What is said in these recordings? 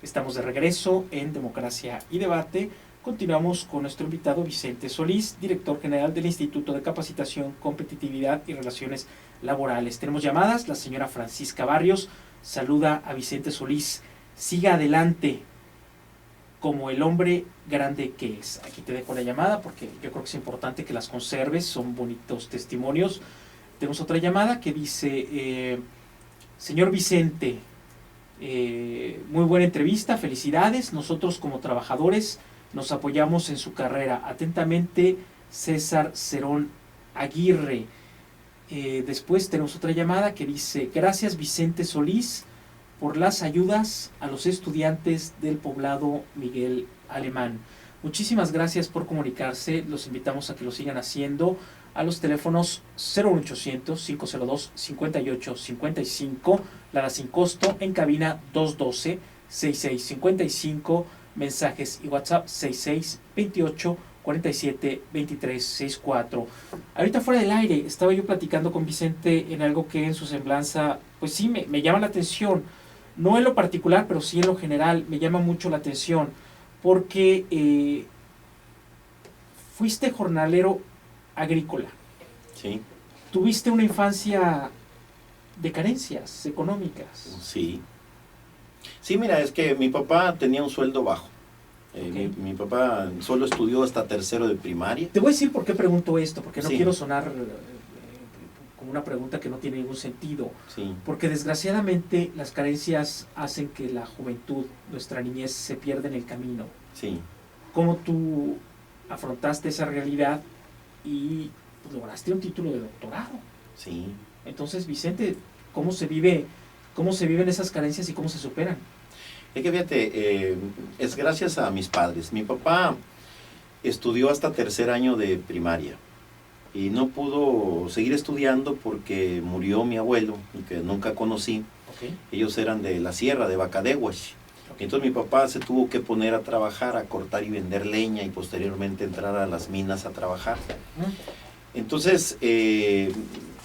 Estamos de regreso en Democracia y Debate. Continuamos con nuestro invitado Vicente Solís, director general del Instituto de Capacitación, Competitividad y Relaciones Laborales. Tenemos llamadas. La señora Francisca Barrios saluda a Vicente Solís. Siga adelante como el hombre grande que es. Aquí te dejo la llamada porque yo creo que es importante que las conserves. Son bonitos testimonios. Tenemos otra llamada que dice, señor Vicente, muy buena entrevista, felicidades. Nosotros como trabajadores nos apoyamos en su carrera. Atentamente, César Cerón Aguirre. Después tenemos otra llamada que dice, gracias Vicente Solís por las ayudas a los estudiantes del poblado Miguel Alemán. Muchísimas gracias por comunicarse. Los invitamos a que lo sigan haciendo a los teléfonos 01800-502-5855, Lada sin costo, en cabina 212-6655, mensajes y WhatsApp 6628-472364. Ahorita fuera del aire estaba yo platicando con Vicente en algo que en su semblanza, pues sí, me llama la atención, no en lo particular, pero sí en lo general, me llama mucho la atención, porque fuiste jornalero agrícola. Sí. ¿Tuviste una infancia de carencias económicas? Sí. Sí, mira, es que mi papá tenía un sueldo bajo. Okay. Mi papá solo estudió hasta tercero de primaria. Te voy a decir por qué pregunto esto, porque no Sí. quiero sonar como una pregunta que no tiene ningún sentido. Sí. Porque desgraciadamente las carencias hacen que la juventud, nuestra niñez, se pierda en el camino. Sí. ¿Cómo tú afrontaste esa realidad y lograste un título de doctorado? Sí. Entonces, Vicente, ¿cómo se viven esas carencias y cómo se superan? Es que fíjate, es gracias a mis padres. Mi papá estudió hasta tercer año de primaria y no pudo seguir estudiando porque murió mi abuelo, que nunca conocí. Okay. Ellos eran de la sierra, de Bacadehuas. Okay. Entonces mi papá se tuvo que poner a trabajar, a cortar y vender leña y posteriormente entrar a las minas a trabajar. Entonces,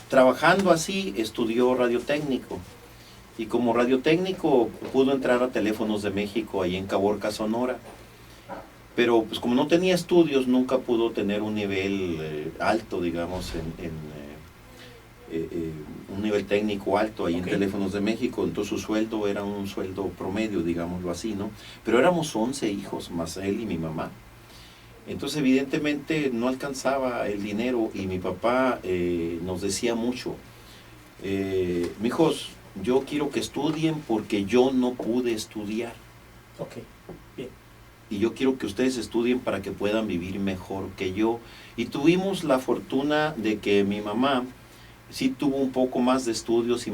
trabajando así, estudió radiotécnico. Y como radiotécnico pudo entrar a Teléfonos de México, ahí en Caborca, Sonora. Pero pues como no tenía estudios, nunca pudo tener un nivel alto, digamos, un nivel técnico alto ahí. Okay. En Teléfonos de México. Entonces su sueldo era un sueldo promedio, digámoslo así, ¿no? Pero éramos 11 hijos, más él y mi mamá. Entonces evidentemente no alcanzaba el dinero y mi papá nos decía mucho, mijos, yo quiero que estudien porque yo no pude estudiar. Ok, bien. Y yo quiero que ustedes estudien para que puedan vivir mejor que yo. Y tuvimos la fortuna de que mi mamá sí tuvo un poco más de estudios y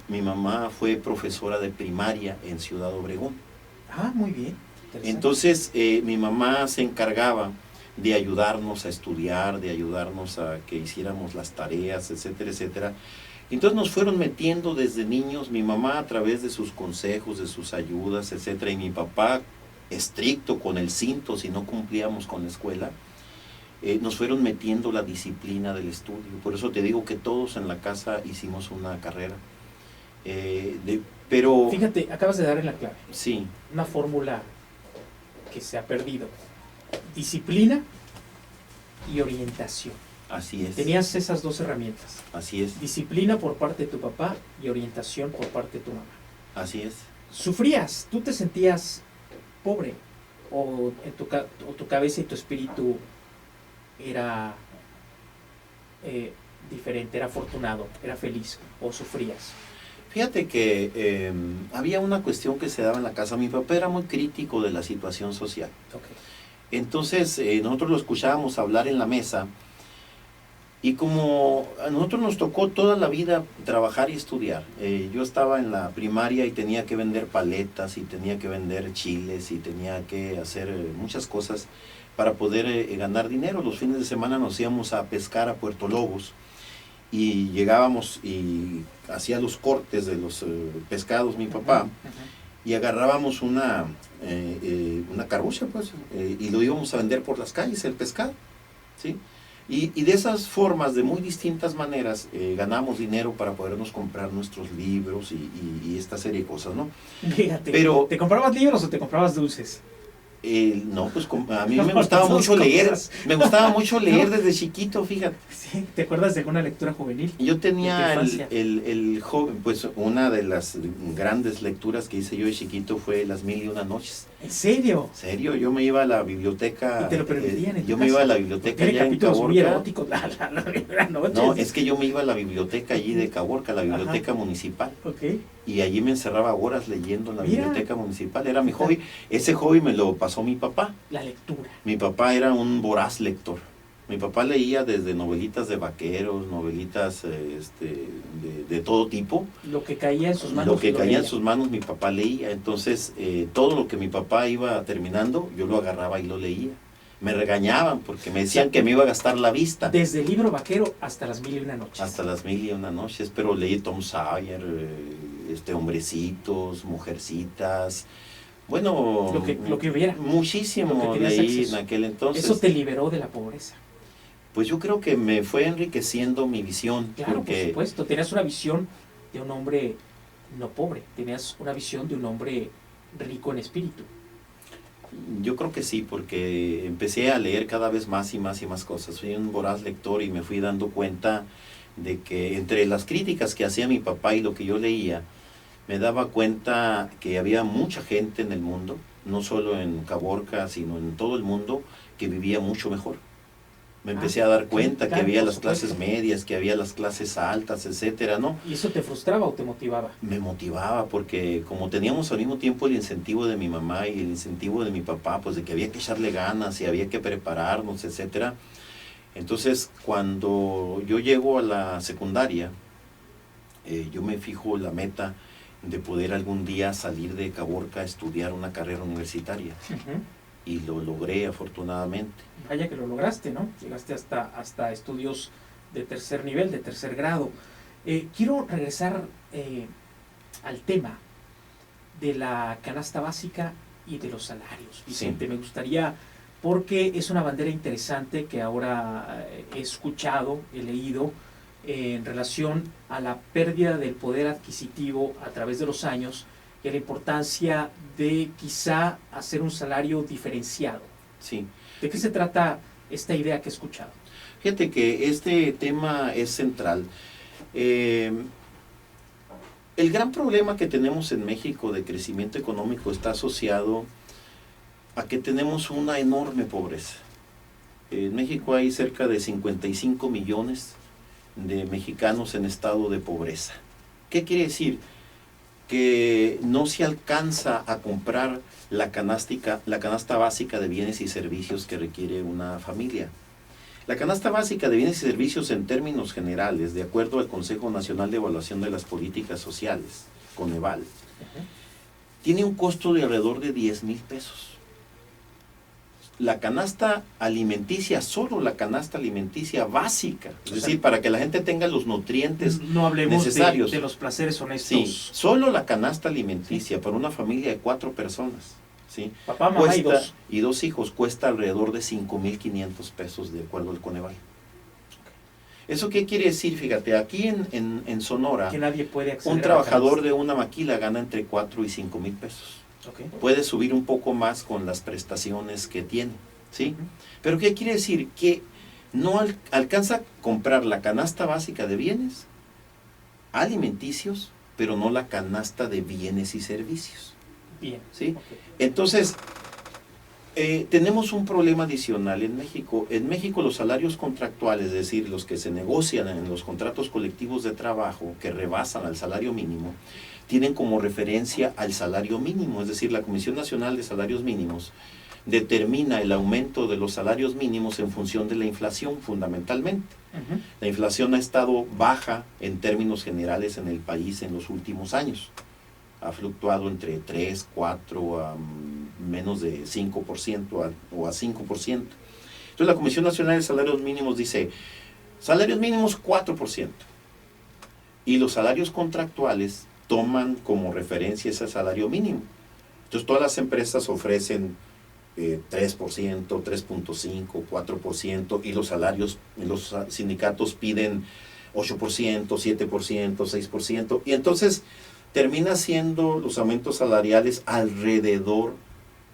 mi mamá fue profesora de primaria en Ciudad Obregón. Ah, muy bien. Entonces mi mamá se encargaba de ayudarnos a estudiar, de ayudarnos a que hiciéramos las tareas, etcétera, etcétera. Entonces nos fueron metiendo desde niños, mi mamá a través de sus consejos, de sus ayudas, etcétera, y mi papá estricto con el cinto si no cumplíamos con la escuela, nos fueron metiendo la disciplina del estudio. Por eso te digo que todos en la casa hicimos una carrera. Pero fíjate, acabas de dar en la clave. Sí. Una fórmula que se ha perdido. Disciplina y orientación. Así es. Tenías esas dos herramientas. Así es. Disciplina por parte de tu papá y orientación por parte de tu mamá. Así es. ¿Sufrías? ¿Tú te sentías pobre? ¿O tu cabeza y tu espíritu era diferente, era afortunado, era feliz? ¿O sufrías? Fíjate que había una cuestión que se daba en la casa. Mi papá era muy crítico de la situación social. Okay. Entonces nosotros lo escuchábamos hablar en la mesa. Y como a nosotros nos tocó toda la vida trabajar y estudiar, yo estaba en la primaria y tenía que vender paletas y tenía que vender chiles y tenía que hacer muchas cosas para poder ganar dinero. Los fines de semana nos íbamos a pescar a Puerto Lobos y llegábamos y hacía los cortes de los pescados mi papá. Y agarrábamos una la carrucha, pues, y lo íbamos a vender por las calles, el pescado, ¿sí? Y de esas formas, de muy distintas maneras, ganamos dinero para podernos comprar nuestros libros y esta serie de cosas, ¿no? Fíjate, Pero, ¿te comprabas libros o te comprabas dulces? no, pues a mí me gustaba mucho leer, me gustaba mucho leer desde chiquito, fíjate. Sí, ¿te acuerdas de alguna lectura juvenil? Yo tenía ¿De tu infancia? el joven, pues una de las grandes lecturas que hice yo de chiquito fue Las Mil y Una Noches. ¿En serio? En serio, yo me iba a la biblioteca. ¿Y te lo permitían en tu Yo me casa? iba a la biblioteca Tiene allá en capítulos muy Caborca. eróticos, la primera noche. No, es que yo me iba a la biblioteca allí de Caborca, la biblioteca municipal. Ok. Y allí me encerraba horas leyendo en la Mira. biblioteca municipal, era mi hobby. Ese hobby me lo pasó mi papá. La lectura. Mi papá era un voraz lector. Mi papá leía desde novelitas de vaqueros, novelitas de todo tipo. Lo que caía en sus manos. Lo que caía en leía. sus manos mi papá leía. Entonces, todo lo que mi papá iba terminando, yo lo agarraba y lo leía. Me regañaban porque me decían que me iba a gastar la vista. Desde el libro vaquero hasta Las Mil y Una Noches. Hasta Las Mil y Una Noches, pero leí Tom Sawyer, Hombrecitos, Mujercitas. Bueno, lo que hubiera. muchísimo Lo que tenías leí acceso. en aquel entonces. Eso te liberó de la pobreza. Pues yo creo que me fue enriqueciendo mi visión. Claro, porque por supuesto. Tenías una visión de un hombre no pobre. Tenías una visión de un hombre rico en espíritu. yo creo que sí, porque empecé a leer cada vez más y más y más cosas. Fui un voraz lector y me fui dando cuenta de que entre las críticas que hacía mi papá y lo que yo leía, me daba cuenta que había mucha gente en el mundo, no solo en Caborca, sino en todo el mundo, que vivía mucho mejor. Me empecé a dar cuenta que claro, había por las clases supuesto. medias, que había las clases altas, etcétera, ¿no? ¿Y eso te frustraba o te motivaba? Me motivaba porque como teníamos al mismo tiempo el incentivo de mi mamá y el incentivo de mi papá, pues de que había que echarle ganas y había que prepararnos, etcétera. Entonces, cuando yo llego a la secundaria, yo me fijo la meta de poder algún día salir de Caborca a estudiar una carrera universitaria. Uh-huh. Y lo logré afortunadamente. Vaya que lo lograste, ¿no? Llegaste hasta estudios de tercer nivel, de tercer grado. Quiero regresar al tema de la canasta básica y de los salarios, Vicente. Sí. Me gustaría, porque es una bandera interesante que ahora he escuchado, he leído, en relación a la pérdida del poder adquisitivo a través de los años y a la importancia de quizá hacer un salario diferenciado. Sí. ¿De qué se trata esta idea que he escuchado? Fíjate que este tema es central. El gran problema que tenemos en México de crecimiento económico está asociado a que tenemos una enorme pobreza. En México hay cerca de 55 millones de mexicanos en estado de pobreza. ¿Qué quiere decir? Que no se alcanza a comprar la canasta básica de bienes y servicios que requiere una familia. La canasta básica de bienes y servicios en términos generales, de acuerdo al Consejo Nacional de Evaluación de las Políticas Sociales, Coneval, tiene un costo de alrededor de 10,000 pesos. La canasta alimenticia, solo la canasta alimenticia básica, es decir, para que la gente tenga los nutrientes no hablemos necesarios. De los placeres honestos. Sí, solo la canasta alimenticia para una familia de 4 personas, ¿sí? Papá, mamá y dos hijos, cuesta alrededor de 5,500 pesos de acuerdo al Coneval. ¿Eso qué quiere decir? Fíjate, aquí en Sonora, que nadie puede acceder un trabajador de una maquila gana entre 4 y 5,000 pesos. Okay. Puede subir un poco más con las prestaciones que tiene, ¿sí? Pero ¿qué quiere decir? Que no alcanza a comprar la canasta básica de bienes alimenticios, pero no la canasta de bienes y servicios. Bien. ¿Sí? Okay. Entonces, tenemos un problema adicional en México. En México los salarios contractuales, es decir, los que se negocian en los contratos colectivos de trabajo que rebasan al salario mínimo, tienen como referencia al salario mínimo, es decir, la Comisión Nacional de Salarios Mínimos determina el aumento de los salarios mínimos en función de la inflación, fundamentalmente. La inflación ha estado baja en términos generales en el país en los últimos años. Ha fluctuado entre 3, 4, a menos de 5% o a 5%. Entonces la Comisión Nacional de Salarios Mínimos dice, salarios mínimos 4%. Y los salarios contractuales toman como referencia ese salario mínimo. Entonces todas las empresas ofrecen 3%, 3.5%, 4%, y los salarios, los sindicatos piden 8%, 7%, 6%, y entonces termina siendo los aumentos salariales alrededor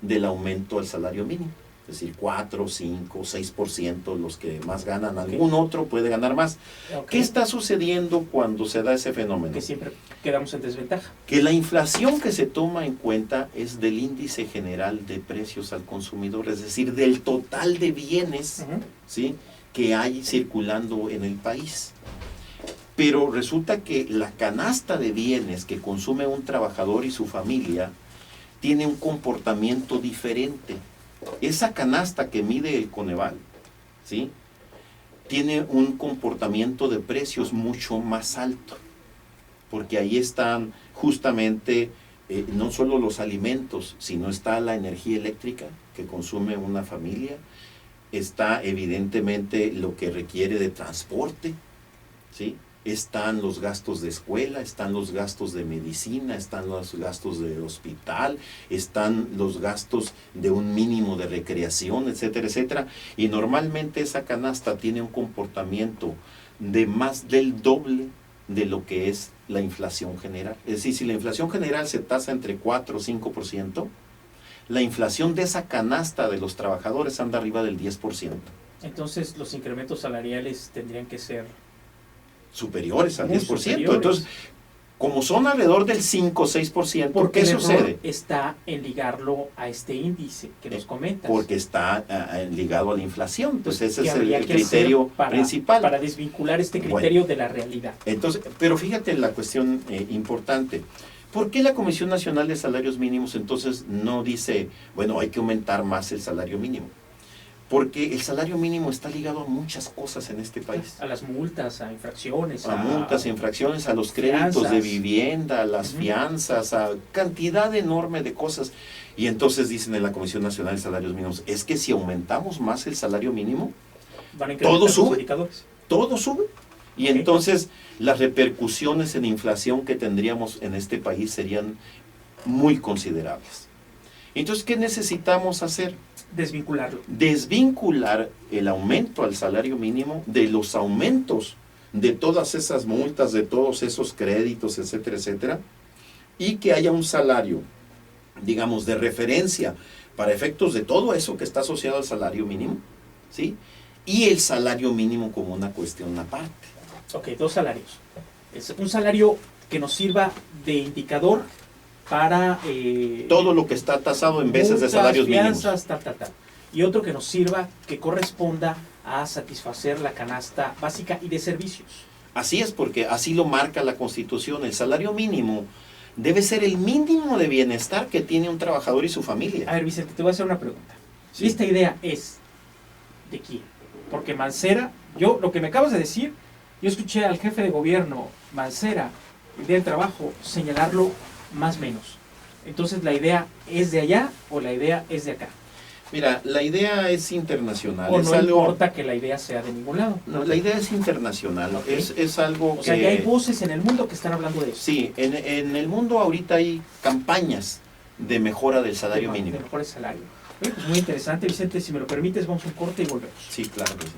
del aumento al salario mínimo. Es decir, 4, 5, 6% los que más ganan, algún otro puede ganar más. ¿Qué está sucediendo cuando se da ese fenómeno? Que siempre quedamos en desventaja. Que la inflación que se toma en cuenta es del índice general de precios al consumidor, es decir, del total de bienes, ¿sí?, que hay circulando en el país. Pero resulta que la canasta de bienes que consume un trabajador y su familia tiene un comportamiento diferente. Esa canasta que mide el Coneval, ¿sí?, tiene un comportamiento de precios mucho más alto, porque ahí están justamente no solo los alimentos, sino está la energía eléctrica que consume una familia, está evidentemente lo que requiere de transporte, ¿sí?, están los gastos de escuela, están los gastos de medicina, están los gastos de hospital, están los gastos de un mínimo de recreación, etcétera, etcétera. Y normalmente esa canasta tiene un comportamiento de más del doble de lo que es la inflación general. Es decir, si la inflación general se tasa entre 4 o 5%, la inflación de esa canasta de los trabajadores anda arriba del 10%. Entonces los incrementos salariales tendrían que ser superiores al 10%. Superiores. Entonces, como son alrededor del 5 o 6%, porque ¿qué el sucede? error está en ligarlo a este índice que nos comentas. Porque está ligado a la inflación. Entonces, ese es el que criterio principal. Para desvincular este criterio de la realidad. Entonces, pero fíjate la cuestión importante. ¿Por qué la Comisión Nacional de Salarios Mínimos entonces no dice, bueno, hay que aumentar más el salario mínimo? Porque el salario mínimo está ligado a muchas cosas en este país. A las multas, a infracciones. A multas, infracciones, a los créditos fianzas de vivienda, a las fianzas, a cantidad enorme de cosas. Y entonces dicen en la Comisión Nacional de Salarios Mínimos, es que si aumentamos más el salario mínimo, van a todo los sube. indicadores. Todo sube. Y entonces las repercusiones en inflación que tendríamos en este país serían muy considerables. Entonces, ¿qué necesitamos hacer? Desvincularlo. Desvincular el aumento al salario mínimo de los aumentos de todas esas multas, de todos esos créditos, etcétera, etcétera, y que haya un salario, digamos, de referencia para efectos de todo eso que está asociado al salario mínimo, ¿sí?, y el salario mínimo como una cuestión aparte. Ok, dos salarios. Es un salario que nos sirva de indicador para todo lo que está tasado en veces de salarios fianzas, mínimos. Tal. Y otro que nos sirva, que corresponda a satisfacer la canasta básica y de servicios. Así es, porque así lo marca la Constitución. El salario mínimo debe ser el mínimo de bienestar que tiene un trabajador y su familia. A ver, Vicente, te voy a hacer una pregunta. Sí. Esta idea es ¿de quién? Porque Mancera, lo que me acabas de decir, yo escuché al jefe de gobierno, Mancera, el día del trabajo, señalarlo más o menos. Entonces, ¿la idea es de allá o la idea es de acá? Mira, la idea es internacional. O es no algo, importa que la idea sea de ningún lado. No, la idea es internacional. Okay. Es algo o sea, ya hay voces en el mundo que están hablando de eso. Sí, en el mundo ahorita hay campañas de mejora del salario mínimo. De mejora del salario. Pues muy interesante, Vicente. Si me lo permites, vamos a un corte y volvemos. Sí, claro que sí.